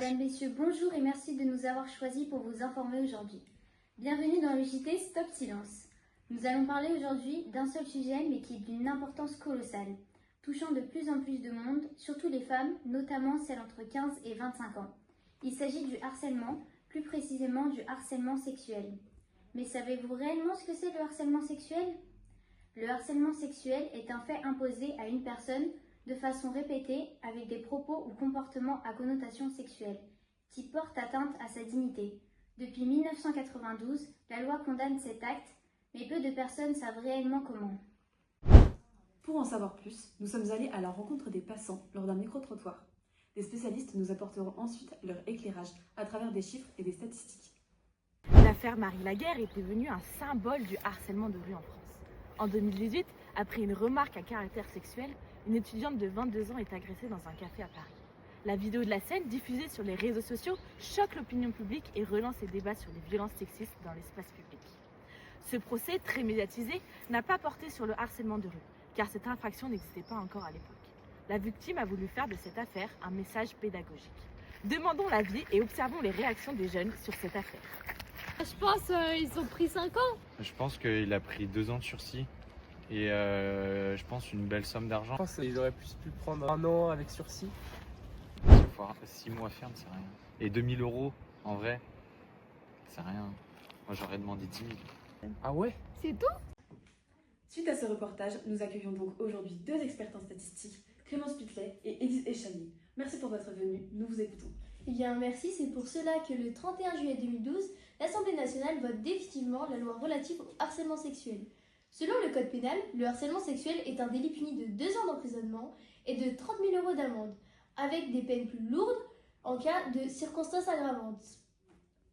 Mesdames, Messieurs, bonjour et merci de nous avoir choisis pour vous informer aujourd'hui. Bienvenue dans le JT Stop Silence. Nous allons parler aujourd'hui d'un seul sujet mais qui est d'une importance colossale, touchant de plus en plus de monde, surtout les femmes, notamment celles entre 15 et 25 ans. Il s'agit du harcèlement, plus précisément du harcèlement sexuel. Mais savez-vous réellement ce que c'est le harcèlement sexuel ? Le harcèlement sexuel est un fait imposé à une personne de façon répétée avec des propos ou comportements à connotation sexuelle, qui portent atteinte à sa dignité. Depuis 1992, la loi condamne cet acte, mais peu de personnes savent réellement comment. Pour en savoir plus, nous sommes allés à la rencontre des passants lors d'un micro-trottoir. Les spécialistes nous apporteront ensuite leur éclairage à travers des chiffres et des statistiques. L'affaire Marie Laguerre est devenue un symbole du harcèlement de rue en France. En 2018, après une remarque à caractère sexuel, une étudiante de 22 ans est agressée dans un café à Paris. La vidéo de la scène, diffusée sur les réseaux sociaux, choque l'opinion publique et relance les débats sur les violences sexistes dans l'espace public. Ce procès, très médiatisé, n'a pas porté sur le harcèlement de rue, car cette infraction n'existait pas encore à l'époque. La victime a voulu faire de cette affaire un message pédagogique. Demandons l'avis et observons les réactions des jeunes sur cette affaire. Je pense qu'ils ont pris 5 ans. Je pense qu'il a pris 2 ans de sursis et je pense une belle somme d'argent. Je pense qu'ils auraient pu prendre 1 an avec sursis. 6 mois ferme, c'est rien. Et 2000 euros, en vrai, c'est rien. Moi, j'aurais demandé 10 000. Ah ouais? C'est tout? Suite à ce reportage, nous accueillons donc aujourd'hui 2 experts en statistiques, Clémence Pitlet et Élise Echanier. Merci pour votre venue, nous vous écoutons. Eh bien merci, c'est pour cela que le 31 juillet 2012, l'Assemblée nationale vote définitivement la loi relative au harcèlement sexuel. Selon le code pénal, le harcèlement sexuel est un délit puni de 2 ans d'emprisonnement et de 30 000 euros d'amende, avec des peines plus lourdes en cas de circonstances aggravantes.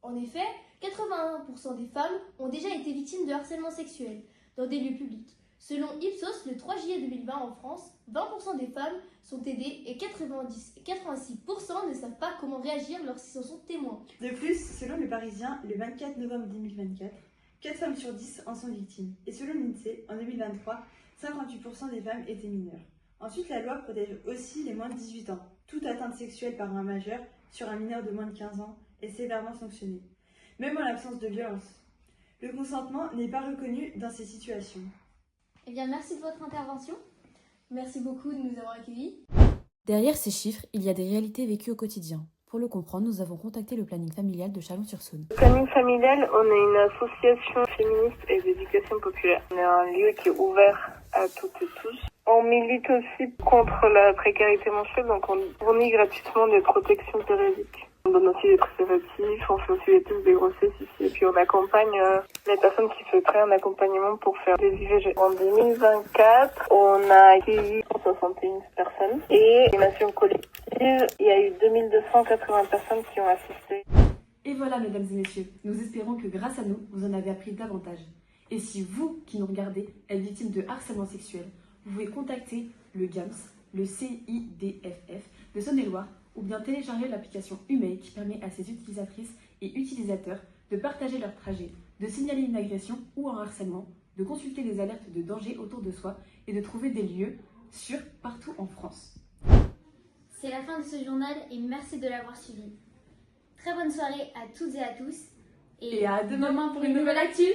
En effet, 81% des femmes ont déjà été victimes de harcèlement sexuel dans des lieux publics. Selon Ipsos, le 3 juillet 2020 en France, 20% des femmes sont aidées et 86% ne savent pas comment réagir lorsqu'ils en sont témoins. De plus, selon le Parisien, le 24 novembre 2024, 4 femmes sur 10 en sont victimes. Et selon l'INSEE, en 2023, 58% des femmes étaient mineures. Ensuite, la loi protège aussi les moins de 18 ans. Toute atteinte sexuelle par un majeur sur un mineur de moins de 15 ans est sévèrement sanctionnée, même en l'absence de violence. Le consentement n'est pas reconnu dans ces situations. Eh bien merci de votre intervention. Merci beaucoup de nous avoir accueillis. Derrière ces chiffres, il y a des réalités vécues au quotidien. Pour le comprendre, nous avons contacté le planning familial de Chalon-sur-Saône. Le planning familial, on est une association féministe et d'éducation populaire. On est un lieu qui est ouvert à toutes et tous. On milite aussi contre la précarité menstruelle, donc on fournit gratuitement des protections périodiques. On donne aussi des préservatifs, on fait aussi des tests de grossesse ici. Et puis on accompagne les personnes qui souhaiteraient un accompagnement pour faire des IVG. En 2024, on a accueilli 161 personnes et animation collective, il y a eu 2280 personnes qui ont assisté. Et voilà, mesdames et messieurs, nous espérons que grâce à nous, vous en avez appris davantage. Et si vous, qui nous regardez, êtes victime de harcèlement sexuel, vous pouvez contacter le GAMS, le CIDFF de Saône-et-Loire, ou bien télécharger l'application Humei qui permet à ses utilisatrices et utilisateurs de partager leur trajet, de signaler une agression ou un harcèlement, de consulter les alertes de danger autour de soi et de trouver des lieux sûrs partout en France. C'est la fin de ce journal et merci de l'avoir suivi. Très bonne soirée à toutes et à tous Et à demain pour une nouvelle actu.